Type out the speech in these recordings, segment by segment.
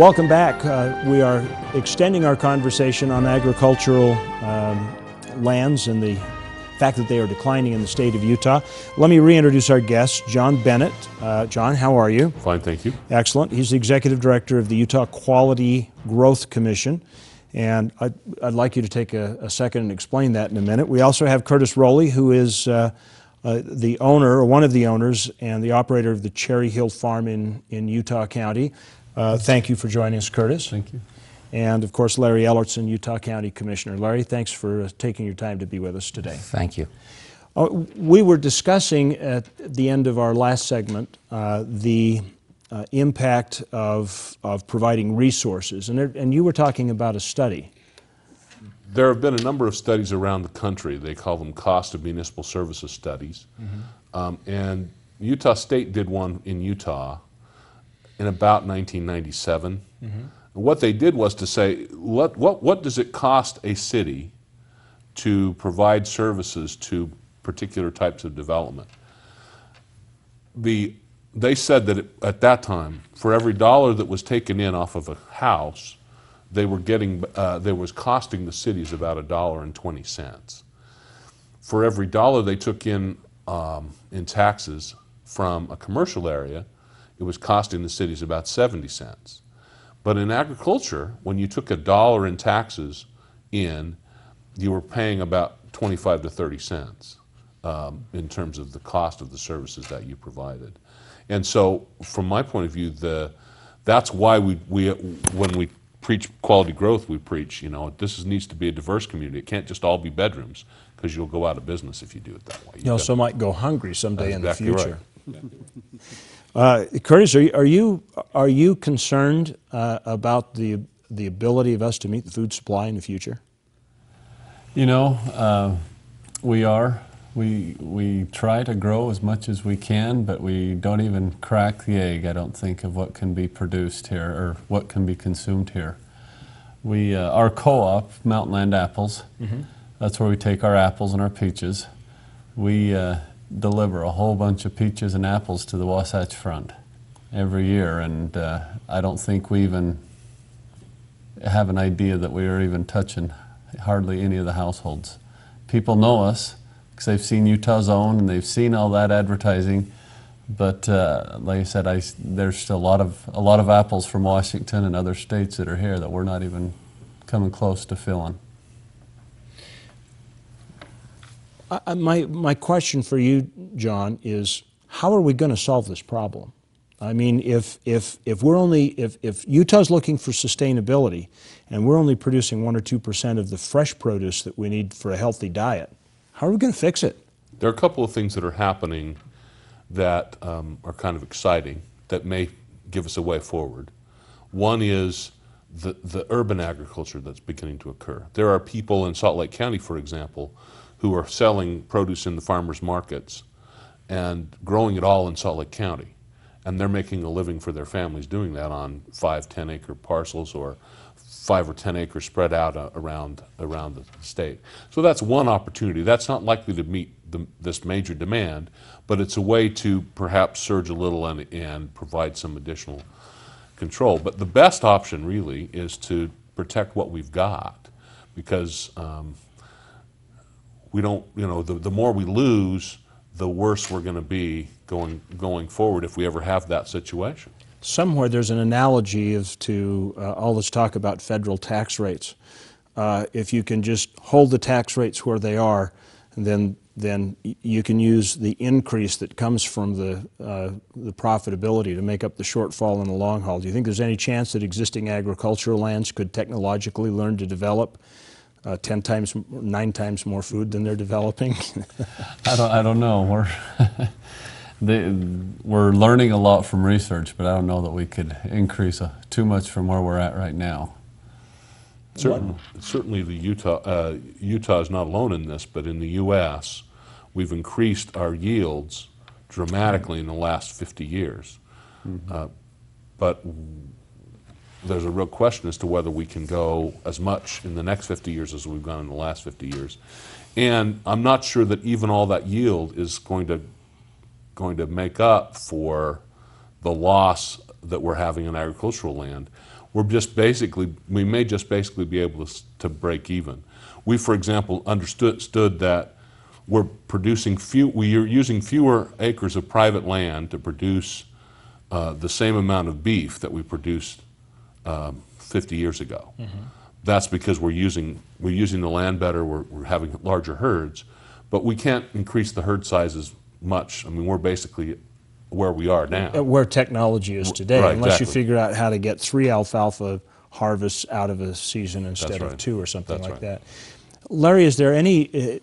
Welcome back. We are extending our conversation on agricultural lands and the fact that they are declining in the state of Utah. Let me reintroduce our guest, John Bennett. John, how are you? Fine, thank you. Excellent. He's the Executive Director of the Utah Quality Growth Commission. And I'd like you to take a second and explain that in a minute. We also have Curtis Rowley, who is the owner, or one of the owners, and the operator of the Cherry Hill Farm in Utah County. Thank you for joining us, Curtis. Thank you. And of course, Larry Ellertson, Utah County Commissioner. Larry, thanks for taking your time to be with us today. Thank you. We were discussing at the end of our last segment the impact of providing resources, and you were talking about a study. There have been a number of studies around the country. They call them cost of municipal services studies. And Utah State did one in Utah in about 1997. What they did was to say, what does it cost a city to provide services to particular types of development? They said that at that time, for every dollar that was taken in off of a house, they were getting, there was costing the cities about $1.20. For every dollar they took in taxes from a commercial area, it was costing the cities about 70 cents. But in agriculture, when you took $1 in taxes in, you were paying about 25 to 30 cents in terms of the cost of the services that you provided. And so, from my point of view, that's why when we preach quality growth, we preach, this needs to be a diverse community. It can't just all be bedrooms, because you'll go out of business if you do it that way. You also might go hungry someday in the future. Right. Curtis, are you concerned about the ability of us to meet the food supply in the future? We are. We try to grow as much as we can, but we don't even crack the egg, I don't think, of what can be produced here or what can be consumed here. Our co-op, Mountain Land Apples, that's where we take our apples and our peaches. We deliver a whole bunch of peaches and apples to the Wasatch Front every year, and I don't think we even have an idea that we are even touching hardly any of the households. People know us because they've seen Utah's Own and they've seen all that advertising, but like I said, there's still a lot of apples from Washington and other states that are here that we're not even coming close to filling. My question for you, John, is how are we going to solve this problem? I mean, if Utah's looking for sustainability and we're only producing 1 or 2% of the fresh produce that we need for a healthy diet, how are we going to fix it? There are a couple of things that are happening that are kind of exciting that may give us a way forward. One is the urban agriculture that's beginning to occur. There are people in Salt Lake County, for example, who are selling produce in the farmers markets and growing it all in Salt Lake County. And they're making a living for their families doing that on 5-10 acre parcels or 5 or 10 acres spread out around the state. So that's one opportunity. That's not likely to meet this major demand, but it's a way to perhaps surge a little and provide some additional control. But the best option really is to protect what we've got, because we don't, the more we lose, the worse we're going to be going forward if we ever have that situation. Somewhere there's an analogy to all this talk about federal tax rates. If you can just hold the tax rates where they are, then you can use the increase that comes from the profitability to make up the shortfall in the long haul. Do you think there's any chance that existing agricultural lands could technologically learn to develop 9 times more food than they're developing? I don't know. We're learning a lot from research, but I don't know that we could increase too much from where we're at right now. Certainly the Utah is not alone in this, but in the U.S., we've increased our yields dramatically in the last 50 years. But there's a real question as to whether we can go as much in the next 50 years as we've gone in the last 50 years. And I'm not sure that even all that yield is going to make up for the loss that we're having in agricultural land. we may just basically be able to break even. We, for example, understood that we're using fewer acres of private land to produce the same amount of beef that we produced 50 years ago. That's because we're using the land better, we're having larger herds, but we can't increase the herd sizes much. I mean, we're basically where we are now. Where technology is today, Right, unless you exactly. figure out how to get 3 alfalfa harvests out of a season instead of right. 2 or something That's like right. that. Larry, is there any,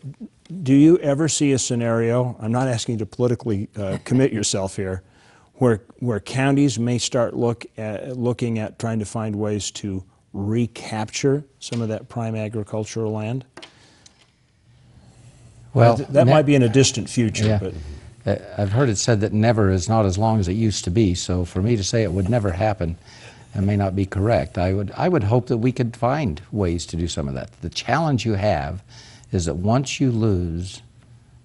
do you ever see a scenario, I'm not asking you to politically commit yourself here, where counties may start looking at trying to find ways to recapture some of that prime agricultural land? Well, that might be in a distant future, yeah. but I've heard it said that never is not as long as it used to be, so for me to say it would never happen, it may not be correct. I would hope that we could find ways to do some of that. The challenge you have is that once you lose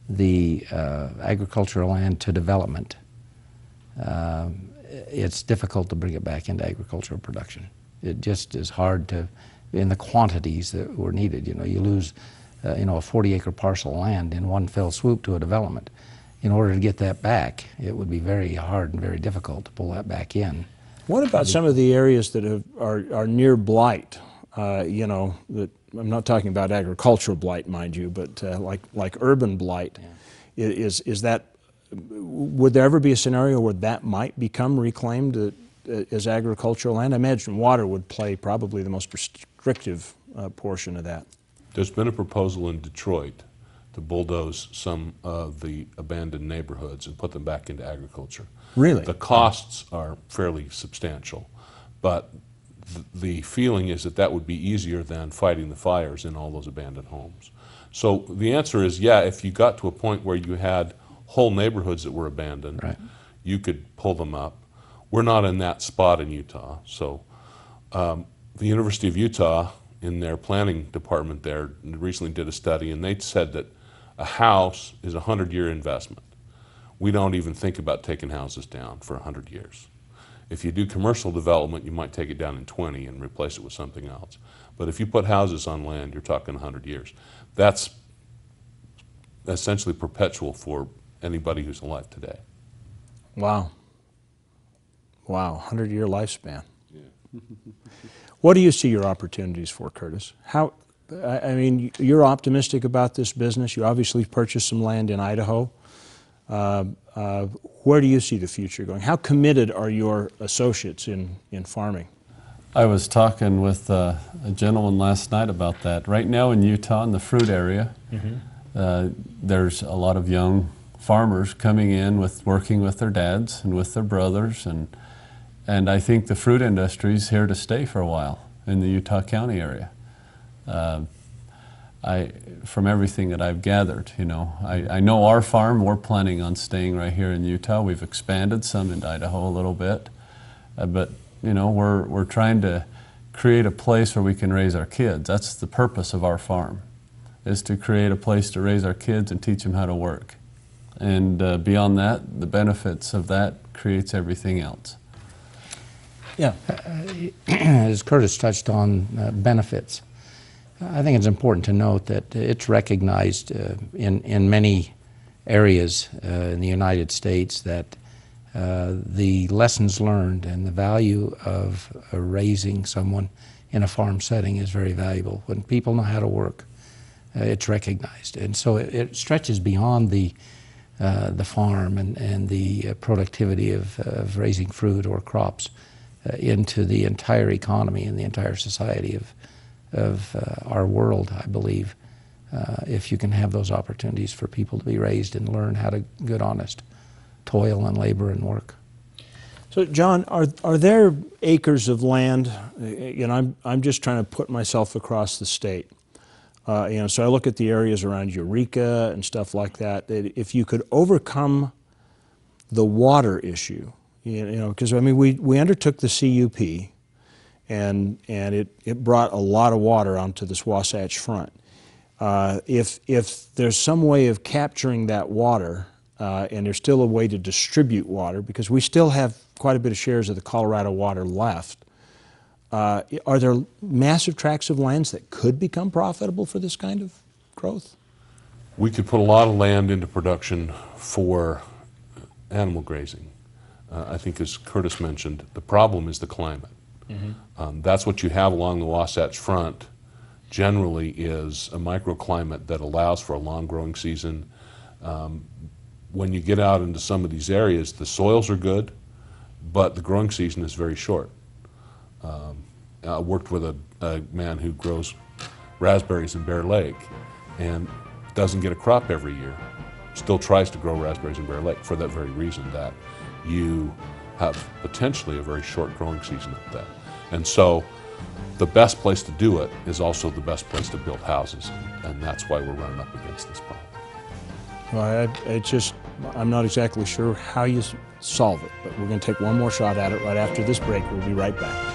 the agricultural land to development, it's difficult to bring it back into agricultural production. It just is hard to, in the quantities that were needed. You know, you lose a 40-acre parcel of land in one fell swoop to a development. In order to get that back, it would be very hard and very difficult to pull that back in. what about some of the areas that are near blight? You know, that I'm not talking about agricultural blight, mind you, but like urban blight. Yeah. Is that, would there ever be a scenario where that might become reclaimed as agricultural land? I imagine water would play probably the most restrictive portion of that. There's been a proposal in Detroit to bulldoze some of the abandoned neighborhoods and put them back into agriculture. Really? The costs are fairly substantial, but the feeling is that that would be easier than fighting the fires in all those abandoned homes. So the answer is, yeah, if you got to a point where you had whole neighborhoods that were abandoned, Right. you could pull them up. We're not in that spot in Utah. So the University of Utah, in their planning department there, recently did a study, and they said that a house is a 100-year investment. We don't even think about taking houses down for 100 years. If you do commercial development, you might take it down in 20 and replace it with something else. But if you put houses on land, you're talking 100 years. That's essentially perpetual for anybody who's alive today. Wow. Wow, 100-year lifespan. Yeah. What do you see your opportunities for, Curtis? How, I mean, you're optimistic about this business. You obviously purchased some land in Idaho. Where do you see the future going? How committed are your associates in farming? I was talking with a gentleman last night about that. Right now in Utah, in the fruit area, there's a lot of young farmers coming in working with their dads and with their brothers, and I think the fruit industry is here to stay for a while in the Utah County area. From everything that I've gathered, I know our farm, we're planning on staying right here in Utah. We've expanded some into Idaho a little bit, but we're trying to create a place where we can raise our kids. That's the purpose of our farm, is to create a place to raise our kids and teach them how to work. And beyond that, the benefits of that creates everything else. Yeah. As Curtis touched on benefits, I think it's important to note that it's recognized in many areas in the United States that the lessons learned and the value of raising someone in a farm setting is very valuable. When people know how to work, it's recognized. And so it stretches beyond the farm and the productivity of raising fruit or crops into the entire economy and the entire society of our world, I believe, if you can have those opportunities for people to be raised and learn how to good, honest toil and labor and work. So, John, are there acres of land? I'm just trying to put myself across the state. So I look at the areas around Eureka and stuff like that. That if you could overcome the water issue, because I mean we undertook the CUP, and it brought a lot of water onto this Wasatch Front. If there's some way of capturing that water, and there's still a way to distribute water, because we still have quite a bit of shares of the Colorado water left, Are there massive tracts of lands that could become profitable for this kind of growth? We could put a lot of land into production for animal grazing. I think, as Curtis mentioned, the problem is the climate. That's what you have along the Wasatch Front generally, is a microclimate that allows for a long growing season. When you get out into some of these areas, the soils are good, but the growing season is very short. I worked with a man who grows raspberries in Bear Lake and doesn't get a crop every year. Still tries to grow raspberries in Bear Lake for that very reason, that you have potentially a very short growing season up there. And so the best place to do it is also the best place to build houses, and that's why we're running up against this problem. Well, I'm not exactly sure how you solve it, but we're going to take one more shot at it right after this break. We'll be right back.